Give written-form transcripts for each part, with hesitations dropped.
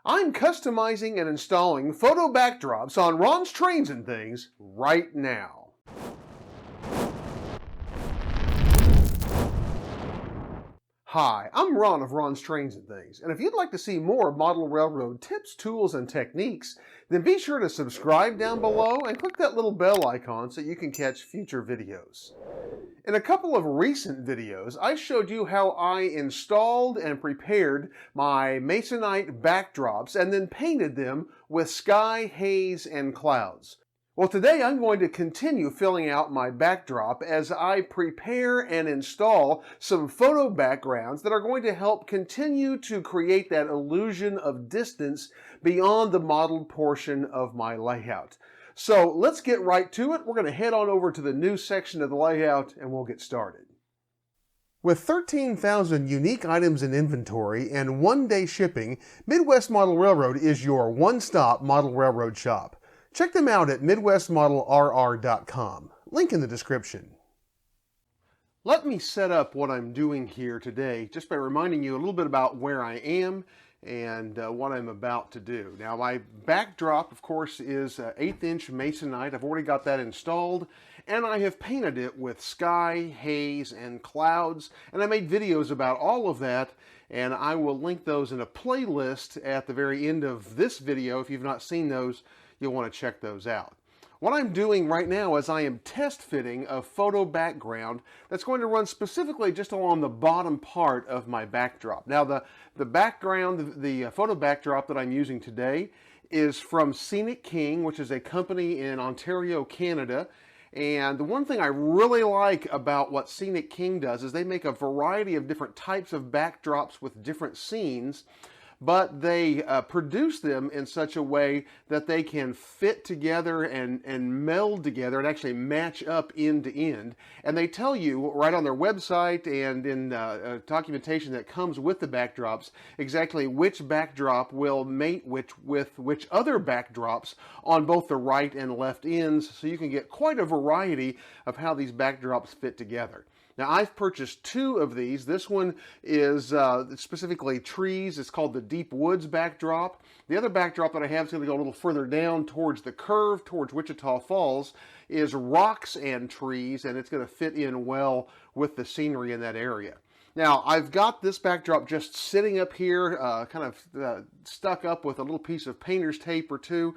I'm customizing and installing photo backdrops on Ron's Trains and Things right now. Hi, I'm Ron of Ron's Trains and Things, and if you'd like to see more model railroad tips, tools, and techniques, then be sure to subscribe down below and click that little bell icon so you can catch future videos. In a couple of recent videos, I showed you how I installed and prepared my masonite backdrops and then painted them with sky, haze, and clouds. Well, today I'm going to continue filling out my backdrop as I prepare and install some photo backgrounds that are going to help continue to create that illusion of distance beyond the modeled portion of my layout. So let's get right to it. We're going to head on over to the new section of the layout and we'll get started. With 13,000 unique items in inventory and one-day shipping, Midwest Model Railroad is your one-stop model railroad shop. Check them out at midwestmodelrr.com. Link in the description. Let me set up what I'm doing here today just by reminding you a little bit about where I am and what I'm about to do. Now, my backdrop, of course, is 1/8" masonite. I've already got that installed, and I have painted it with sky, haze, and clouds, and I made videos about all of that, and I will link those in a playlist at the very end of this video. If you've not seen those, you'll want to check those out. What I'm doing right now is I am test fitting a photo background that's going to run specifically just along the bottom part of my backdrop. Now the background, the photo backdrop that I'm using today is from SceniKing, which is a company in Ontario, Canada. And the one thing I really like about what SceniKing does is they make a variety of different types of backdrops with different scenes, but they produce them in such a way that they can fit together and meld together and actually match up end to end. And they tell you right on their website and in documentation that comes with the backdrops exactly which backdrop will mate with which other backdrops on both the right and left ends, so you can get quite a variety of how these backdrops fit together. Now, I've purchased 2 of these. This one is specifically trees. It's called the Deep Woods backdrop. The other backdrop that I have is going to go a little further down towards the curve, towards Wichita Falls, is rocks and trees, and it's going to fit in well with the scenery in that area. Now, I've got this backdrop just sitting up here, kind of stuck up with a little piece of painter's tape or 2,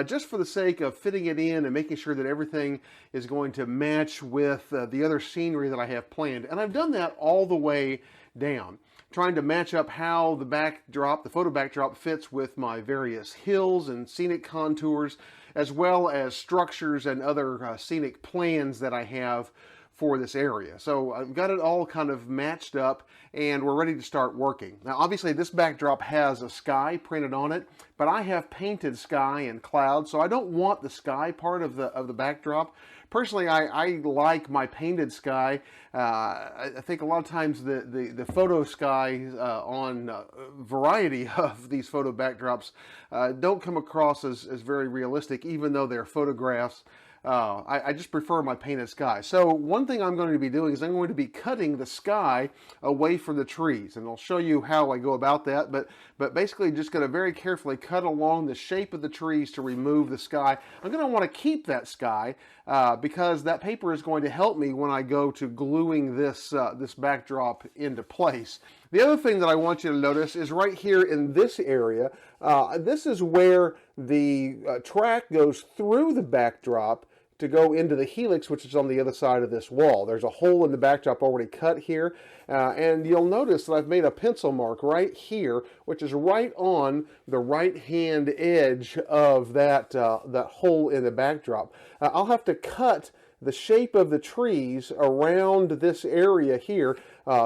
just for the sake of fitting it in and making sure that everything is going to match with the other scenery that I have planned. And I've done that all the way down, trying to match up how the backdrop, the photo backdrop, fits with my various hills and scenic contours, as well as structures and other scenic plans that I have for this area. So I've got it all kind of matched up and we're ready to start working. Now, obviously this backdrop has a sky printed on it, but I have painted sky and clouds, so I don't want the sky part of the backdrop. Personally, I like my painted sky. I think a lot of times the photo sky on a variety of these photo backdrops don't come across as very realistic, even though they're photographs. I just prefer my painted sky. So one thing I'm going to be doing is I'm going to be cutting the sky away from the trees, and I'll show you how I go about that, but basically just going to very carefully cut along the shape of the trees to remove the sky. I'm going to want to keep that sky because that paper is going to help me when I go to gluing this backdrop into place. The other thing that I want you to notice is right here in this area. This is where the track goes through the backdrop to go into the helix, which is on the other side of this wall. There's a hole in the backdrop already cut here, and you'll notice that I've made a pencil mark right here, which is right on the right-hand edge of that hole in the backdrop. I'll have to cut the shape of the trees around this area here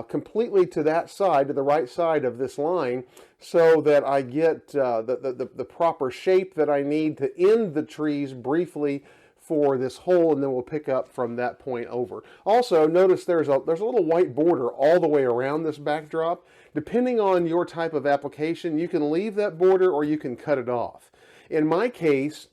completely to that side, to the right side of this line, so that I get the proper shape that I need to end the trees briefly for this hole, and then we'll pick up from that point over. Also, notice there's a little white border all the way around this backdrop. Depending on your type of application, you can leave that border or you can cut it off. In my case,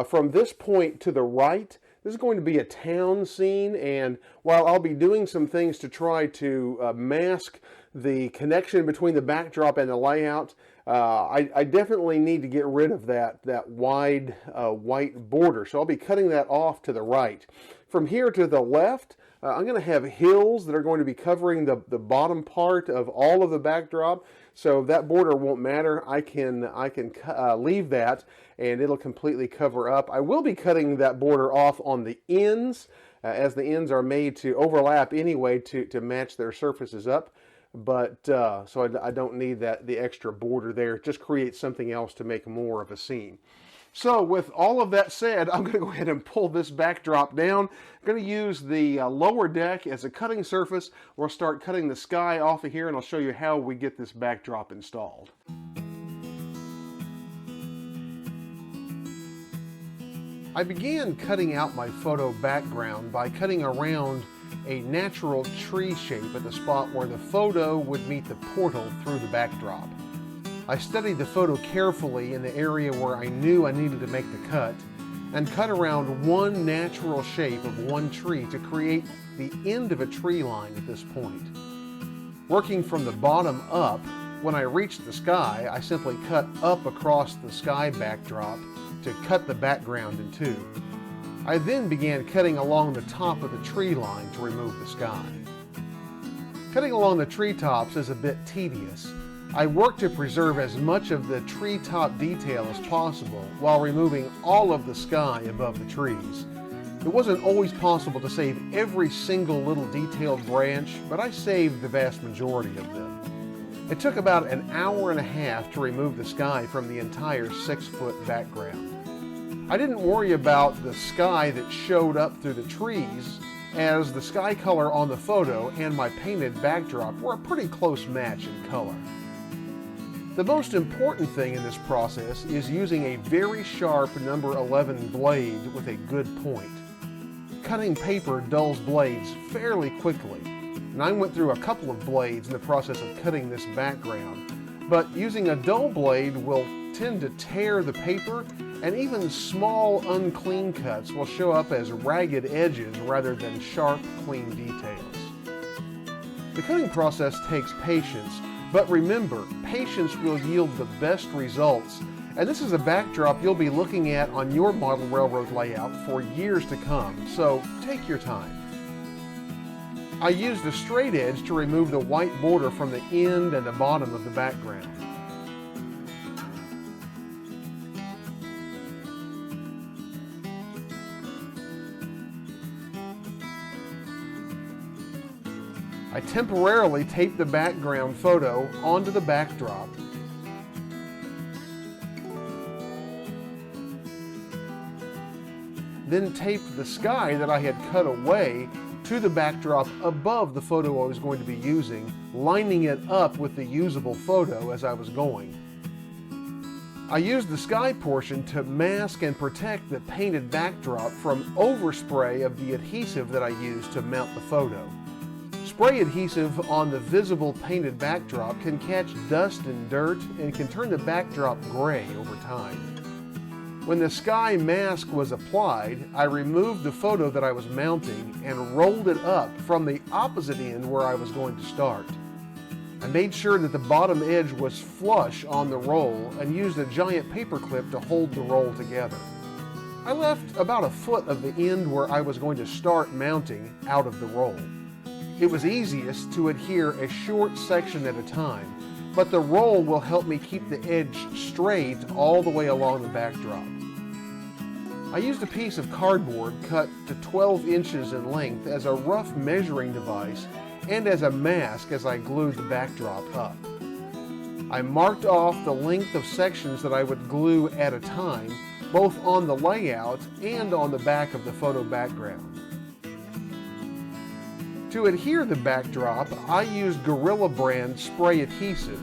from this point to the right, this is going to be a town scene, and while I'll be doing some things to try to mask the connection between the backdrop and the layout, I definitely need to get rid of that wide white border, so I'll be cutting that off to the right. From here to the left, I'm going to have hills that are going to be covering the bottom part of all of the backdrop, so that border won't matter. I can leave that and it'll completely cover up. I will be cutting that border off on the ends, as the ends are made to overlap anyway to match their surfaces up. But so I don't need the extra border there. It just creates something else to make more of a scene. So with all of that said, I'm going to go ahead and pull this backdrop down. I'm going to use the lower deck as a cutting surface. We'll start cutting the sky off of here, and I'll show you how we get this backdrop installed. I began cutting out my photo background by cutting around a natural tree shape at the spot where the photo would meet the portal through the backdrop. I studied the photo carefully in the area where I knew I needed to make the cut, and cut around one natural shape of one tree to create the end of a tree line at this point. Working from the bottom up, when I reached the sky, I simply cut up across the sky backdrop to cut the background in two. I then began cutting along the top of the tree line to remove the sky. Cutting along the treetops is a bit tedious. I worked to preserve as much of the treetop detail as possible while removing all of the sky above the trees. It wasn't always possible to save every single little detailed branch, but I saved the vast majority of them. It took about an hour and a half to remove the sky from the entire 6-foot background. I didn't worry about the sky that showed up through the trees, as the sky color on the photo and my painted backdrop were a pretty close match in color. The most important thing in this process is using a very sharp number 11 blade with a good point. Cutting paper dulls blades fairly quickly, and I went through a couple of blades in the process of cutting this background, but using a dull blade will tend to tear the paper, and even small unclean cuts will show up as ragged edges rather than sharp, clean details. The cutting process takes patience, but remember, patience will yield the best results, and this is a backdrop you'll be looking at on your model railroad layout for years to come, so take your time. I used a straight edge to remove the white border from the end and the bottom of the background. I temporarily taped the background photo onto the backdrop. Then taped the sky that I had cut away to the backdrop above the photo I was going to be using, lining it up with the usable photo as I was going. I used the sky portion to mask and protect the painted backdrop from overspray of the adhesive that I used to mount the photo. Spray adhesive on the visible painted backdrop can catch dust and dirt and can turn the backdrop gray over time. When the sky mask was applied, I removed the photo that I was mounting and rolled it up from the opposite end where I was going to start. I made sure that the bottom edge was flush on the roll and used a giant paper clip to hold the roll together. I left about a foot of the end where I was going to start mounting out of the roll. It was easiest to adhere a short section at a time, but the roll will help me keep the edge straight all the way along the backdrop. I used a piece of cardboard cut to 12 inches in length as a rough measuring device and as a mask as I glued the backdrop up. I marked off the length of sections that I would glue at a time, both on the layout and on the back of the photo background. To adhere the backdrop, I used Gorilla brand spray adhesive.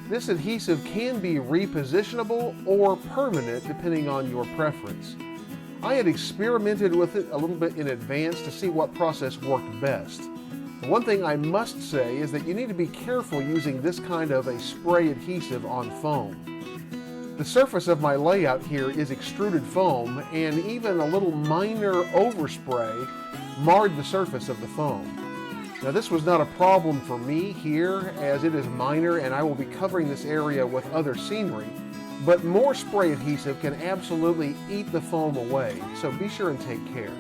This adhesive can be repositionable or permanent depending on your preference. I had experimented with it a little bit in advance to see what process worked best. One thing I must say is that you need to be careful using this kind of a spray adhesive on foam. The surface of my layout here is extruded foam, and even a little minor overspray marred the surface of the foam. Now this was not a problem for me here, as it is minor and I will be covering this area with other scenery, but more spray adhesive can absolutely eat the foam away, so be sure and take care.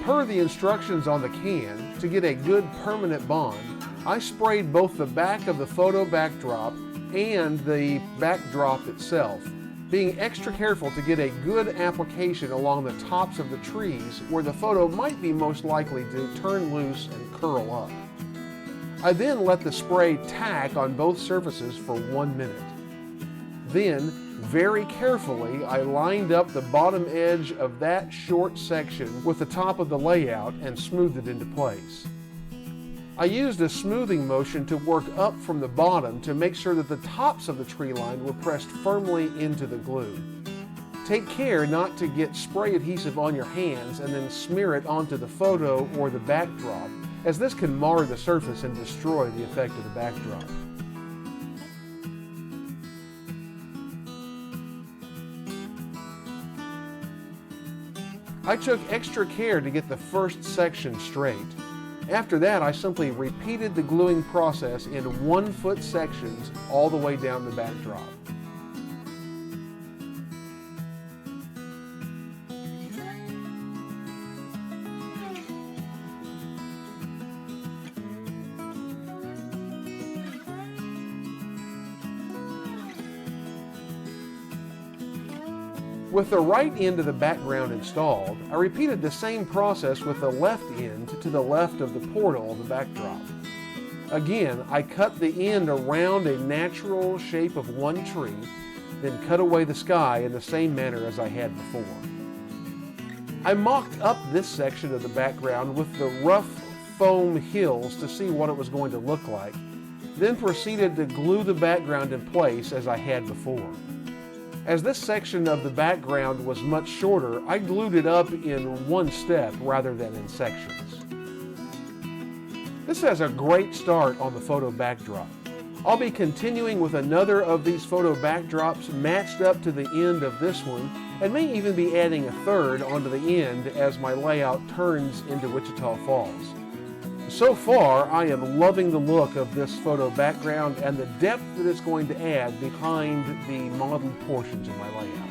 Per the instructions on the can, to get a good permanent bond, I sprayed both the back of the photo backdrop and the backdrop itself, being extra careful to get a good application along the tops of the trees where the photo might be most likely to turn loose and curl up. I then let the spray tack on both surfaces for 1 minute. Then, very carefully, I lined up the bottom edge of that short section with the top of the layout and smoothed it into place. I used a smoothing motion to work up from the bottom to make sure that the tops of the tree line were pressed firmly into the glue. Take care not to get spray adhesive on your hands and then smear it onto the photo or the backdrop, as this can mar the surface and destroy the effect of the backdrop. I took extra care to get the first section straight. After that, I simply repeated the gluing process in 1-foot sections all the way down the backdrop. With the right end of the background installed, I repeated the same process with the left end to the left of the portal of the backdrop. Again, I cut the end around a natural shape of one tree, then cut away the sky in the same manner as I had before. I mocked up this section of the background with the rough foam hills to see what it was going to look like, then proceeded to glue the background in place as I had before. As this section of the background was much shorter, I glued it up in one step rather than in sections. This has a great start on the photo backdrop. I'll be continuing with another of these photo backdrops matched up to the end of this one, and may even be adding a third onto the end as my layout turns into Wichita Falls. So far, I am loving the look of this photo background and the depth that it's going to add behind the modeled portions of my layout.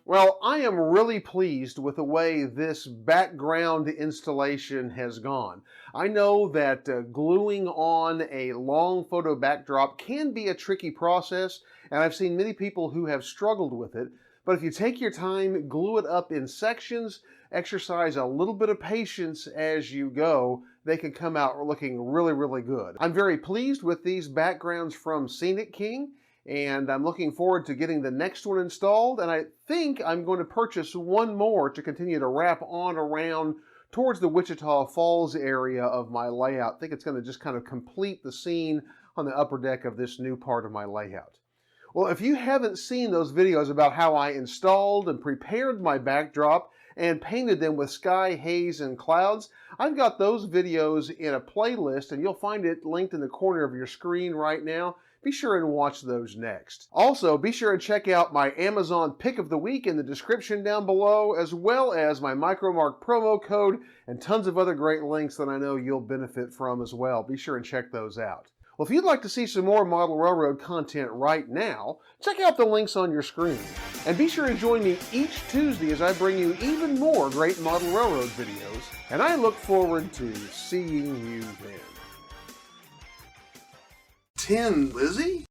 Well, I am really pleased with the way this background installation has gone. I know that gluing on a long photo backdrop can be a tricky process, and I've seen many people who have struggled with it. But if you take your time, glue it up in sections, exercise a little bit of patience as you go, they can come out looking really, really good. I'm very pleased with these backgrounds from SceniKing, and I'm looking forward to getting the next one installed, and I think I'm going to purchase one more to continue to wrap on around towards the Wichita Falls area of my layout. I think it's going to just kind of complete the scene on the upper deck of this new part of my layout. Well, if you haven't seen those videos about how I installed and prepared my backdrop and painted them with sky, haze, and clouds, I've got those videos in a playlist, and you'll find it linked in the corner of your screen right now. Be sure and watch those next. Also, be sure and check out my Amazon Pick of the Week in the description down below, as well as my MicroMark promo code and tons of other great links that I know you'll benefit from as well. Be sure and check those out. Well, if you'd like to see some more Model Railroad content right now, check out the links on your screen. And be sure to join me each Tuesday as I bring you even more great Model Railroad videos. And I look forward to seeing you then. 10, Lizzie?